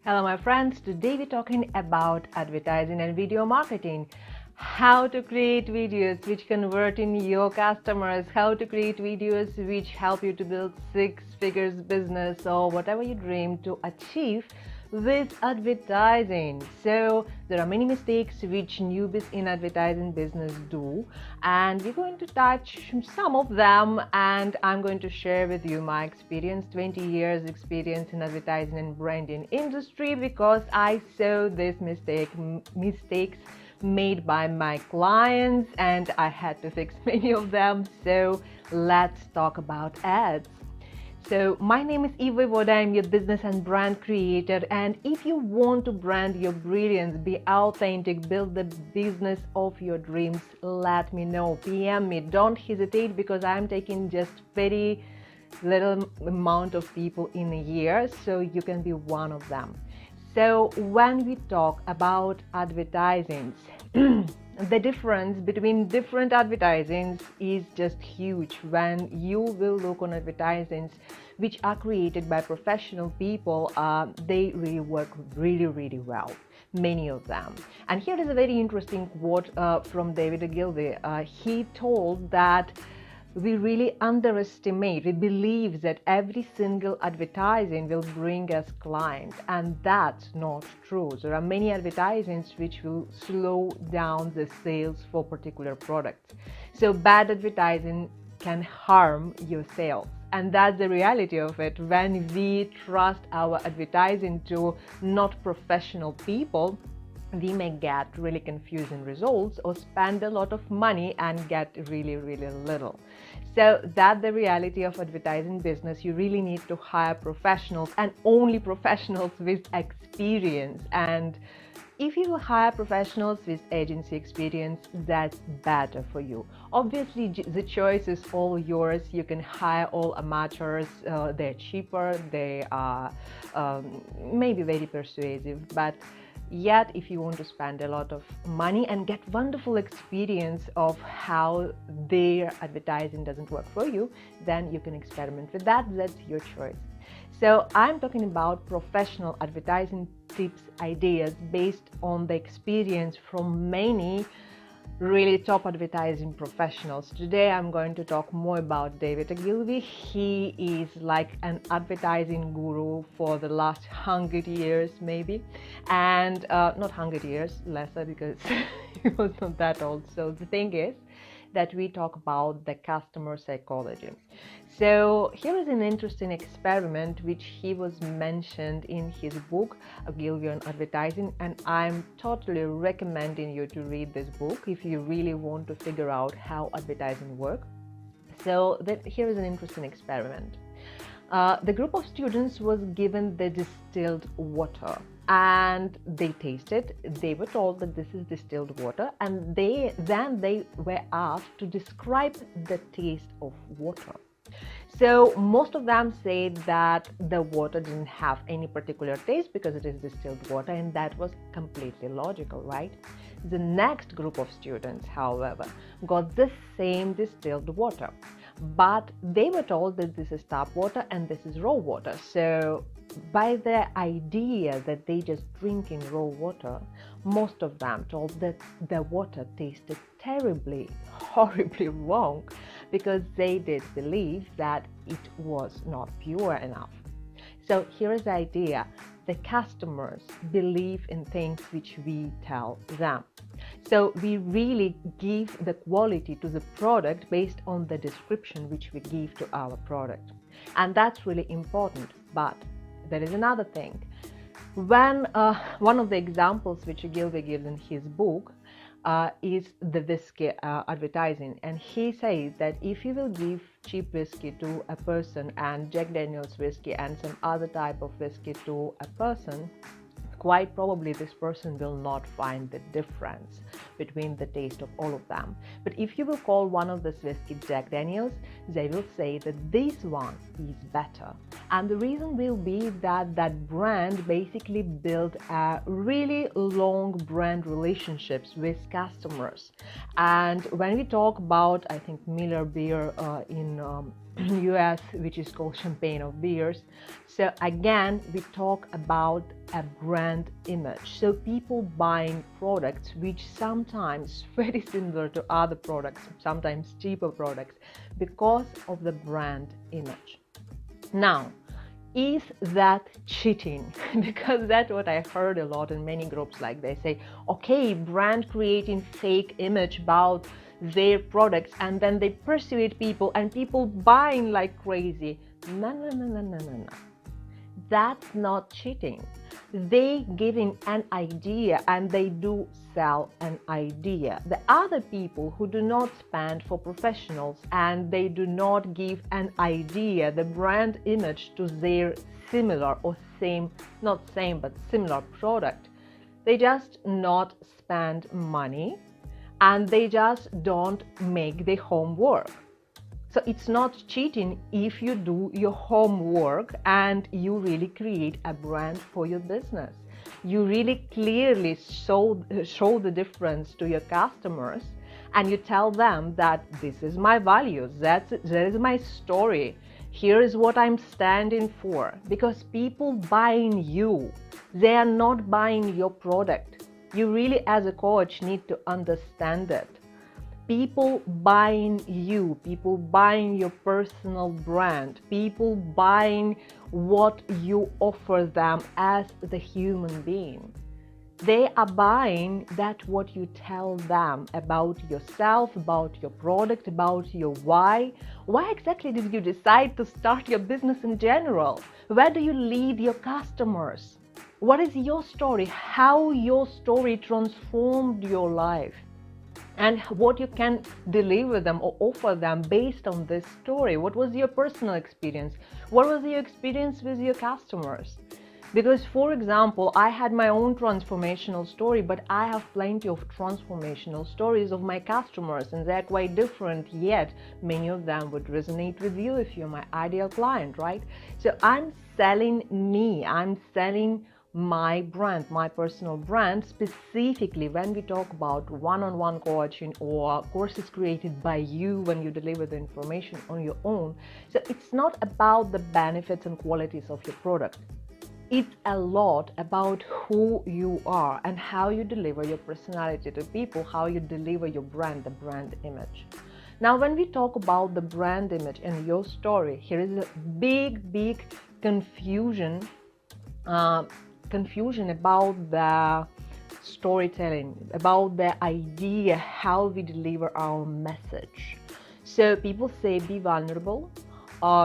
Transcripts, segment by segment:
Hello my friends, today we're talking about advertising and video marketing. How to create videos which convert in your customers, how to create videos which help you to build six figures business or whatever you dream to achieve with advertising. So there are many mistakes which newbies in advertising business do, and we're going to touch some of them, and I'm going to share with you my experience, 20 years experience in advertising and branding industry, because I saw these mistakes made by my clients and I had to fix many of them. So let's talk about ads. So my name is Voyevoda. I'm your business and brand creator, and if you want to brand your brilliance, be authentic, build the business of your dreams, let me know, PM me, don't hesitate, because I'm taking just very little amount of people in a year, so you can be one of them. So when we talk about advertisings, the difference between different advertisings is just huge. When you will look on advertisings which are created by professional people, they really work really well, many of them. And here is a very interesting quote from David Ogilvy. He told that we really underestimate, we believe that every single advertising will bring us clients, and that's not true. There are many advertisements which will slow down the sales for particular products. So bad advertising can harm your sales, and that's the reality of it. When we trust our advertising to not professional people, we may get really confusing results or spend a lot of money and get really little. So that's the reality of advertising business. You really need to hire professionals, and only professionals with experience. And if you hire professionals with agency experience, that's better for you. Obviously, the choice is all yours. You can hire all amateurs. They're cheaper. They are maybe very persuasive, but yet, if you want to spend a lot of money and get wonderful experience of how their advertising doesn't work for you, then you can experiment with that. That's your choice. So I'm talking about professional advertising tips, ideas based on the experience from many really top advertising professionals. Today I'm going to talk more about David Ogilvy. He is like an advertising guru for the last 100 years maybe, and not 100 years, lesser, because he was not that old. So the thing is that we talk about the customer psychology. So here is an interesting experiment which he was mentioned in his book Ogilvy on Advertising, and I'm totally recommending you to read this book if you really want to figure out how advertising works. So here is an interesting experiment. The group of students was given the distilled water, and they tasted. They were told that this is distilled water, and then they were asked to describe the taste of water. So most of them said that the water didn't have any particular taste because it is distilled water, and that was completely logical, right? The next group of students, however, got the same distilled water, but they were told that this is tap water and this is raw water. So by the idea that they just drinking raw water, most of them told that the water tasted terribly, horribly wrong, because they did believe that it was not pure enough. So here is the idea. The customers believe in things which we tell them. So we really give the quality to the product based on the description which we give to our product. And that's really important. But there is another thing. When one of the examples which Ogilvy gives in his book is the whiskey advertising, and he says that if you will give cheap whiskey to a person and Jack Daniel's whiskey and some other type of whiskey to a person, quite probably this person will not find the difference between the taste of all of them. But if you will call one of this whiskey Jack Daniel's, they will say that this one is better. And the reason will be that that brand basically built a really long brand relationships with customers. And when we talk about, I think, Miller beer in US, which is called champagne of beers. So again, we talk about a brand image. So people buying products which sometimes very similar to other products, sometimes cheaper products, because of the brand image. Now, is that cheating? Because that's what I heard a lot in many groups. Like they say, okay, brand creating fake image about their products, and then they persuade people and people buying like crazy. No, no, no, no, no, no, no. That's not cheating. They giving an idea and they do sell an idea. The other people who do not spend for professionals and they do not give an idea, the brand image to their similar or same, not same, but similar product, they just not spend money and they just don't make the homework. So it's not cheating if you do your homework and you really create a brand for your business. You really clearly show the difference to your customers and you tell them that this is my values, that is my story, here is what I'm standing for. Because people buying you, they are not buying your product. You really as a coach need to understand it. People buying you, people buying your personal brand, people buying what you offer them as the human being. They are buying that what you tell them about yourself, about your product, about your why. Why exactly did you decide to start your business in general? Where do you lead your customers? What is your story? How your story transformed your life? And what you can deliver them or offer them based on this story. What was your personal experience? What was your experience with your customers? Because, for example, I had my own transformational story, but I have plenty of transformational stories of my customers, and they're quite different, yet many of them would resonate with you if you're my ideal client, right? So I'm selling me, I'm selling my brand, my personal brand, specifically when we talk about one-on-one coaching or courses created by you when you deliver the information on your own. So it's not about the benefits and qualities of your product. It's a lot about who you are and how you deliver your personality to people, how you deliver your brand, the brand image. Now, when we talk about the brand image and your story, here is a big confusion about the storytelling, about the idea, how we deliver our message. So people say be vulnerable,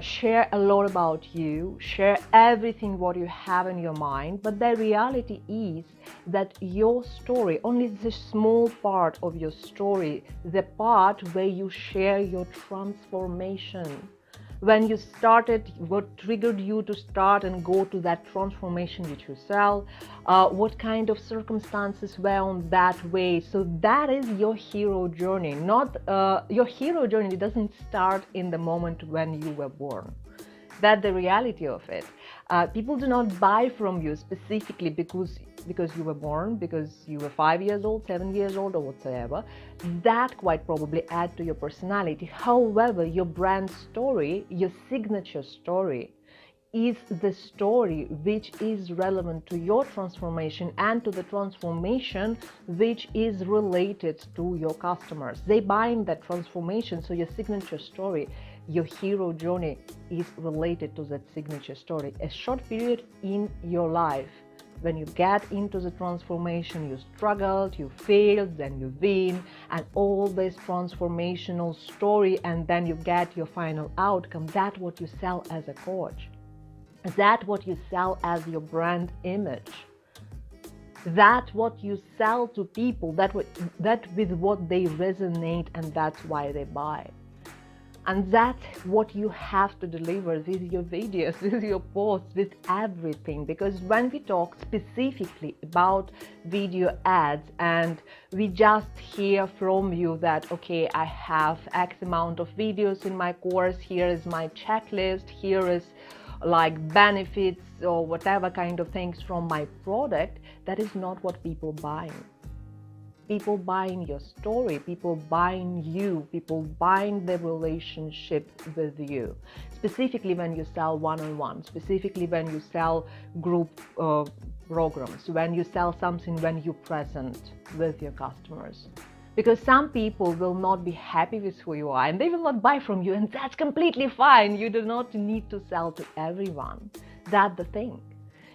share a lot about you, share everything what you have in your mind, but the reality is that your story, only the small part of your story, the part where you share your transformation. When you started, what triggered you to start and go to that transformation which you sell, what kind of circumstances were on that way. So that is your hero journey. Not your hero journey doesn't start in the moment when you were born. That's the reality of it. People do not buy from you specifically because you were born, because you were 5 years old, 7 years old, or whatsoever. That quite probably add to your personality. However, your brand story, your signature story, is the story which is relevant to your transformation and to the transformation which is related to your customers. They buy in that transformation, so your signature story, your hero journey is related to that signature story. A short period in your life, when you get into the transformation, you struggled, you failed, then you win, and all this transformational story, and then you get your final outcome. That's what you sell as a coach. That's what you sell as your brand image. That's what you sell to people, that with what they resonate, and that's why they buy. And that's what you have to deliver with your videos, with your posts, with everything. Because when we talk specifically about video ads and we just hear from you that, okay, I have X amount of videos in my course, here is my checklist, here is like benefits or whatever kind of things from my product, that is not what people buying. People buying your story, people buying you, people buying the relationship with you. Specifically when you sell one-on-one, specifically when you sell group programs, when you sell something when you're present with your customers. Because some people will not be happy with who you are and they will not buy from you, and that's completely fine. You do not need to sell to everyone. That's the thing.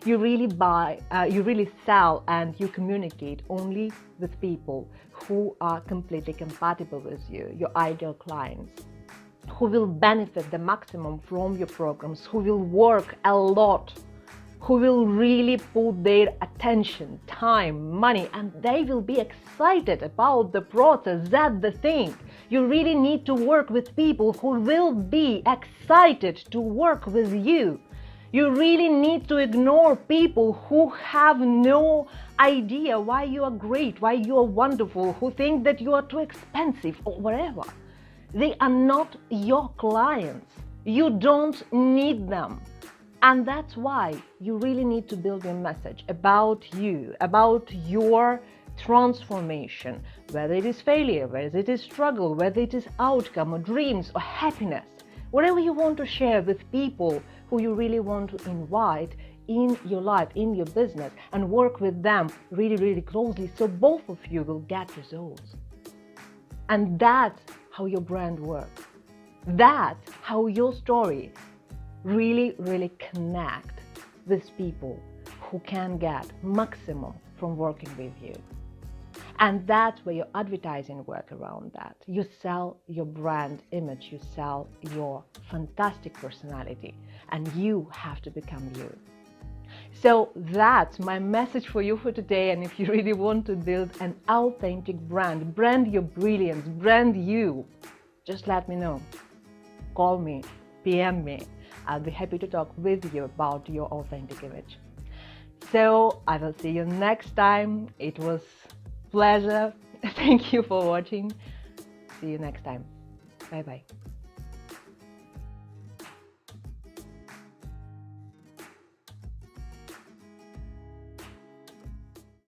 You really sell and you communicate only with people who are completely compatible with you, your ideal clients, who will benefit the maximum from your programs, who will work a lot, who will really put their attention, time, money, and they will be excited about the process. That's the thing. You really need to work with people who will be excited to work with you. You really need to ignore people who have no idea why you are great, why you are wonderful, who think that you are too expensive or whatever. They are not your clients. You don't need them. And that's why you really need to build your message about you, about your transformation, whether it is failure, whether it is struggle, whether it is outcome or dreams or happiness, whatever you want to share with people who you really want to invite in your life, in your business, and work with them really, really closely so both of you will get results. And that's how your brand works. That's how your story really, really connect with people who can get maximum from working with you. And that's where your advertising work around that. You sell your brand image, you sell your fantastic personality, and you have to become you. So that's my message for you for today. And if you really want to build an authentic brand, brand your brilliance, brand you, just let me know. Call me, PM me. I'll be happy to talk with you about your authentic image. So I will see you next time. It was a pleasure. Thank you for watching. See you next time. Bye-bye.